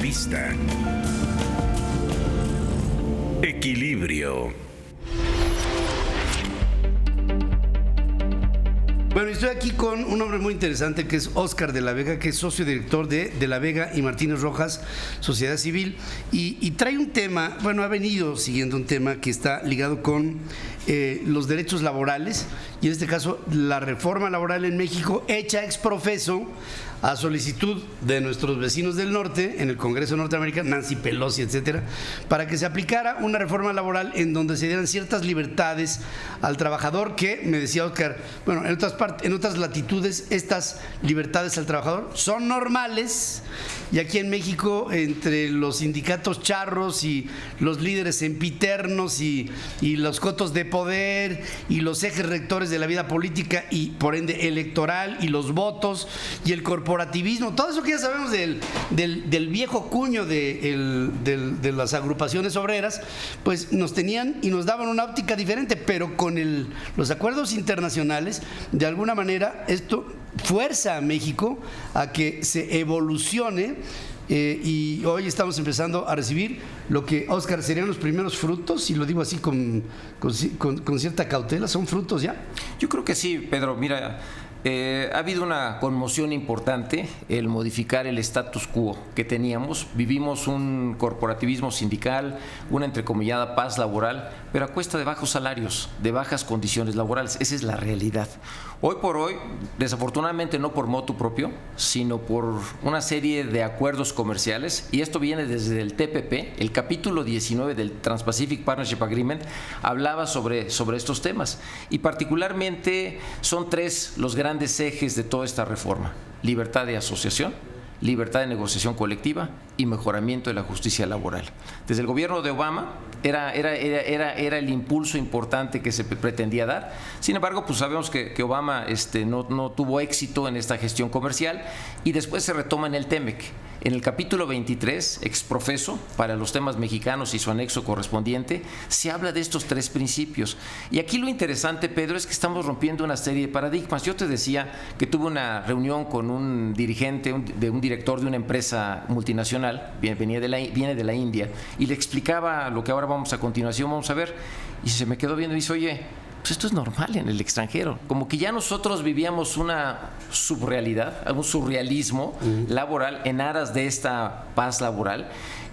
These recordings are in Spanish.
Entrevista. Equilibrio. Bueno, estoy aquí con un hombre muy interesante que es Óscar de la Vega, que es socio director de la Vega y Martínez Rojas, Sociedad Civil, y trae un tema, bueno, ha venido siguiendo un tema que está ligado con los derechos laborales, y en este caso la reforma laboral en México, hecha ex profeso a solicitud de nuestros vecinos del norte en el Congreso norteamericano, Nancy Pelosi, etcétera, para que se aplicara una reforma laboral en donde se dieran ciertas libertades al trabajador, que me decía Óscar, bueno, en otras latitudes estas libertades al trabajador son normales, y aquí en México, entre los sindicatos charros y los líderes sempiternos y los cotos de poder y los ejes rectores de la vida política y por ende electoral y los votos y el corporativismo, todo eso que ya sabemos del viejo cuño de las agrupaciones obreras, pues nos tenían y nos daban una óptica diferente, pero con los acuerdos internacionales, de alguna manera esto fuerza a México a que se evolucione, y hoy estamos empezando a recibir lo que, Óscar, serían los primeros frutos, y lo digo así con cierta cautela. ¿Son frutos ya? Yo creo que sí, Pedro. Mira, ha habido una conmoción importante el modificar el status quo que teníamos. Vivimos un corporativismo sindical, una entrecomillada paz laboral, pero a cuesta de bajos salarios, de bajas condiciones laborales. Esa es la realidad. Hoy por hoy, desafortunadamente no por motu propio, sino por una serie de acuerdos comerciales, y esto viene desde el TPP, el capítulo 19 del Trans-Pacific Partnership Agreement hablaba sobre estos temas, y particularmente son tres los grandes ejes de toda esta reforma: libertad de asociación, libertad de negociación colectiva y mejoramiento de la justicia laboral. Desde el gobierno de Obama era el impulso importante que se pretendía dar. Sin embargo, pues sabemos que Obama no tuvo éxito en esta gestión comercial, y después se retoma en el TEMEC. En el capítulo 23, exprofeso, para los temas mexicanos y su anexo correspondiente, se habla de estos tres principios. Y aquí lo interesante, Pedro, es que estamos rompiendo una serie de paradigmas. Yo te decía que tuve una reunión con un dirigente, un director de una empresa multinacional, viene de la India, y le explicaba lo que ahora vamos a continuación, vamos a ver, y se me quedó viendo y dice: oye, pues esto es normal en el extranjero. Como que ya nosotros vivíamos una subrealidad, un surrealismo laboral en aras de esta paz laboral,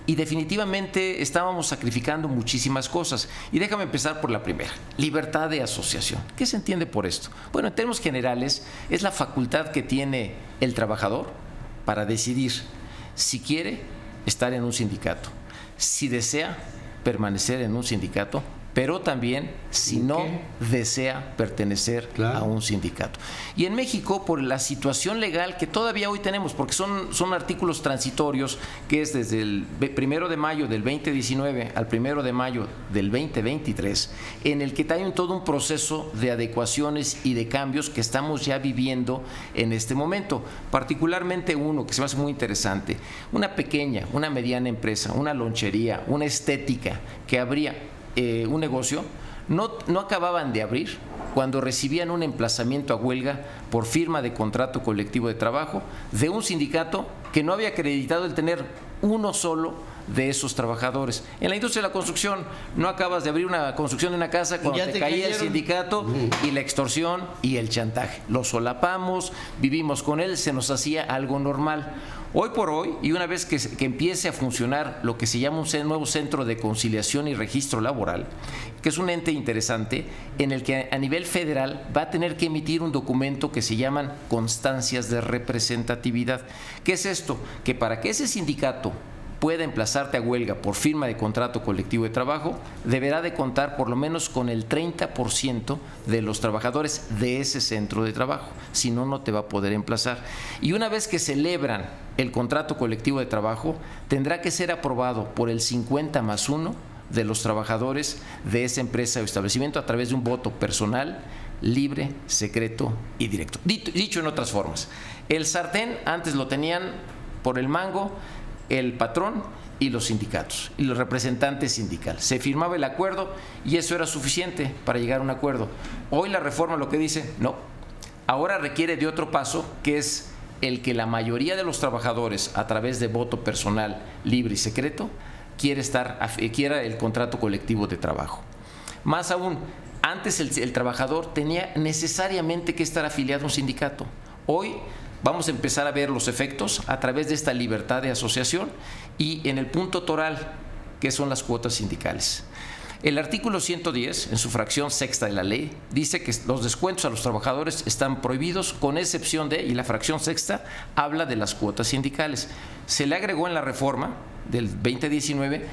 y definitivamente estábamos sacrificando muchísimas cosas. Y déjame empezar por la primera: libertad de asociación. ¿Qué se entiende por esto? Bueno, en términos generales, es la facultad que tiene el trabajador para decidir si quiere estar en un sindicato, si desea permanecer en un sindicato, pero también si no desea pertenecer a un sindicato. Y en México, por la situación legal que todavía hoy tenemos, porque son artículos transitorios, que es desde el 1 de mayo del 2019 al 1 de mayo del 2023, en el que hay todo un proceso de adecuaciones y de cambios que estamos ya viviendo en este momento. Particularmente uno que se me hace muy interesante: una pequeña, una mediana empresa, una lonchería, una estética que abría un negocio, no acababan de abrir cuando recibían un emplazamiento a huelga por firma de contrato colectivo de trabajo de un sindicato que no había acreditado el tener uno solo de esos trabajadores. En la industria de la construcción, no acabas de abrir una construcción de una casa cuando te caía el sindicato y la extorsión y el chantaje. Lo solapamos, vivimos con él, se nos hacía algo normal. Hoy por hoy, y una vez que empiece a funcionar lo que se llama un nuevo centro de conciliación y registro laboral, que es un ente interesante en el que a nivel federal va a tener que emitir un documento que se llaman constancias de representatividad. ¿Qué es esto? Que para que ese sindicato pueda emplazarte a huelga por firma de contrato colectivo de trabajo, deberá de contar por lo menos con el 30% de los trabajadores de ese centro de trabajo, si no, no te va a poder emplazar. Y una vez que celebran el contrato colectivo de trabajo, tendrá que ser aprobado por el 50+1 de los trabajadores de esa empresa o establecimiento a través de un voto personal, libre, secreto y directo. Dicho en otras formas, el sartén antes lo tenían por el mango el patrón y los sindicatos y los representantes sindicales. Se firmaba el acuerdo y eso era suficiente para llegar a un acuerdo. Hoy la reforma lo que dice, no, ahora requiere de otro paso, que es el que la mayoría de los trabajadores, a través de voto personal, libre y secreto, quiera el contrato colectivo de trabajo. Más aún, antes el trabajador tenía necesariamente que estar afiliado a un sindicato. Hoy vamos a empezar a ver los efectos a través de esta libertad de asociación y en el punto toral, que son las cuotas sindicales. El artículo 110, en su fracción sexta de la ley, dice que los descuentos a los trabajadores están prohibidos con excepción de, y la fracción sexta habla de las cuotas sindicales. Se le agregó en la reforma del 2019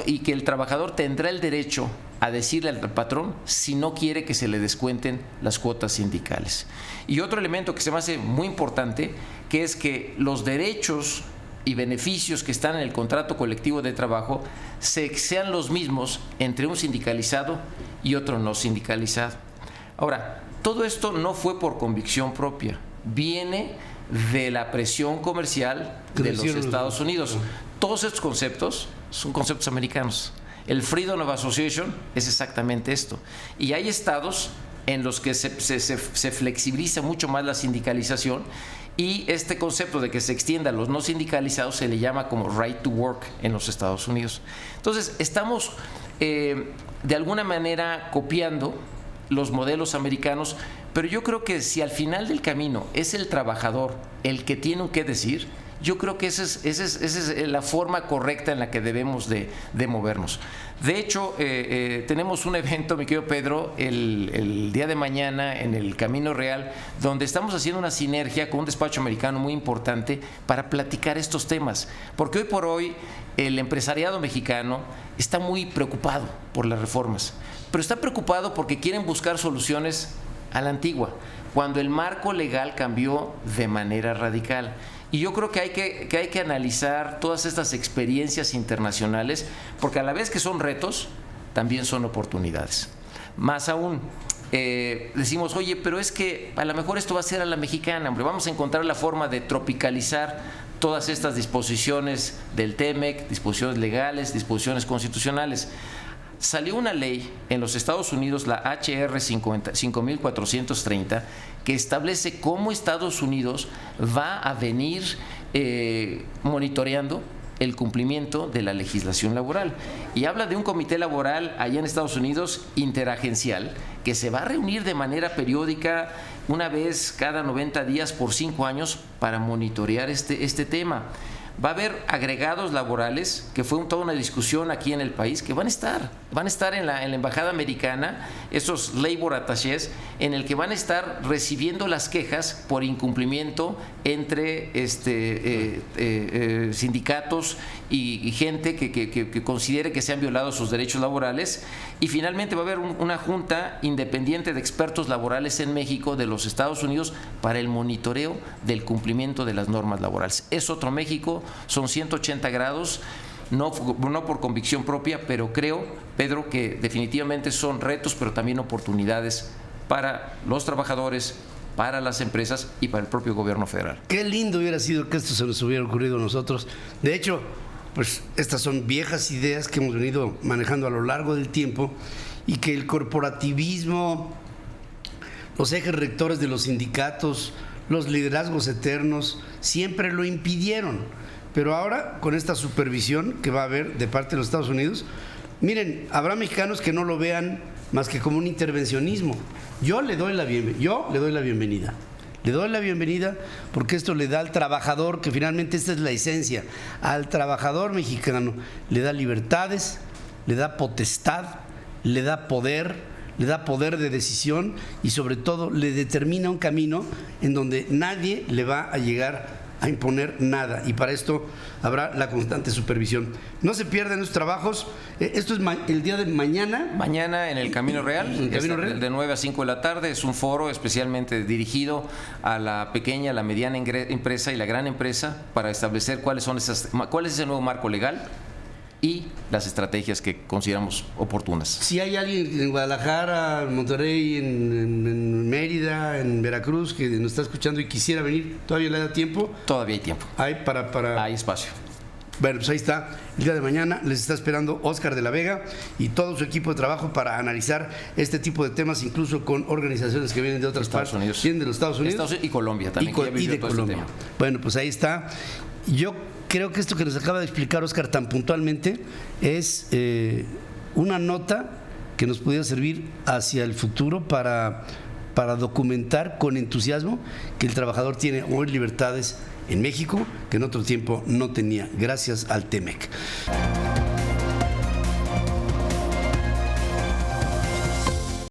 y que el trabajador tendrá el derecho a decirle al patrón si no quiere que se le descuenten las cuotas sindicales. Y otro elemento que se me hace muy importante, que es que los derechos y beneficios que están en el contrato colectivo de trabajo sean los mismos entre un sindicalizado y otro no sindicalizado. Ahora, todo esto no fue por convicción propia, viene de la presión comercial de los Estados Unidos. Todos estos conceptos son conceptos americanos. El Freedom of Association es exactamente esto. Y hay estados en los que se flexibiliza mucho más la sindicalización, y este concepto de que se extienda a los no sindicalizados se le llama como right to work en los Estados Unidos. Entonces, estamos de alguna manera copiando los modelos americanos, pero yo creo que si al final del camino es el trabajador el que tiene un qué decir, yo creo que esa es la forma correcta en la que debemos de movernos. De hecho, tenemos un evento, mi querido Pedro, el día de mañana en el Camino Real, donde estamos haciendo una sinergia con un despacho americano muy importante para platicar estos temas. Porque hoy por hoy el empresariado mexicano está muy preocupado por las reformas, pero está preocupado porque quieren buscar soluciones a la antigua, cuando el marco legal cambió de manera radical. Y yo creo que hay que analizar todas estas experiencias internacionales, porque a la vez que son retos, también son oportunidades. Más aún, decimos, oye, pero es que a lo mejor esto va a ser a la mexicana, hombre, vamos a encontrar la forma de tropicalizar todas estas disposiciones del TEMEC, disposiciones legales, disposiciones constitucionales. Salió una ley en los Estados Unidos, la HR 5430, que establece cómo Estados Unidos va a venir monitoreando el cumplimiento de la legislación laboral. Y habla de un comité laboral allá en Estados Unidos interagencial que se va a reunir de manera periódica, una vez cada 90 días por 5 años, para monitorear este tema. Va a haber agregados laborales, que fue toda una discusión aquí en el país, que van a estar en la embajada americana, esos labor attachés, en el que van a estar recibiendo las quejas por incumplimiento entre sindicatos y gente que considere que se han violado sus derechos laborales. Y finalmente va a haber una junta independiente de expertos laborales en México, de los Estados Unidos, para el monitoreo del cumplimiento de las normas laborales. Es otro México, son 180 grados, no por convicción propia, pero creo, Pedro, que definitivamente son retos, pero también oportunidades para los trabajadores, para las empresas y para el propio gobierno federal. Qué lindo hubiera sido que esto se nos hubiera ocurrido a nosotros. De hecho, pues estas son viejas ideas que hemos venido manejando a lo largo del tiempo, y que el corporativismo, los ejes rectores de los sindicatos, los liderazgos eternos, siempre lo impidieron. Pero ahora, con esta supervisión que va a haber de parte de los Estados Unidos, miren, habrá mexicanos que no lo vean más que como un intervencionismo. Yo le doy la bienvenida. Le doy la bienvenida porque esto le da al trabajador, que finalmente esta es la esencia, al trabajador mexicano le da libertades, le da potestad, le da poder de decisión, y sobre todo le determina un camino en donde nadie le va a llegar a imponer nada, y para esto habrá la constante supervisión. No se pierdan los trabajos. Esto es el día de mañana. Mañana en el Camino Real, de 9 a 5 de la tarde. Es un foro especialmente dirigido a la pequeña, la mediana empresa y la gran empresa, para establecer cuál es ese nuevo marco legal y las estrategias que consideramos oportunas. Si hay alguien en Guadalajara, en Monterrey, en Mérida, en Veracruz, que nos está escuchando y quisiera venir, ¿todavía le da tiempo? Todavía hay tiempo. Hay Hay espacio. Bueno, pues ahí está. El día de mañana les está esperando Óscar de la Vega y todo su equipo de trabajo para analizar este tipo de temas, incluso con organizaciones que vienen de otras Estados partes. Unidos. Vienen de los Estados Unidos. Y Colombia también. Y de Colombia. Bueno, pues ahí está. Yo creo que esto que nos acaba de explicar Óscar tan puntualmente es una nota que nos pudiera servir hacia el futuro para documentar con entusiasmo que el trabajador tiene hoy libertades en México que en otro tiempo no tenía, gracias al TEMEC.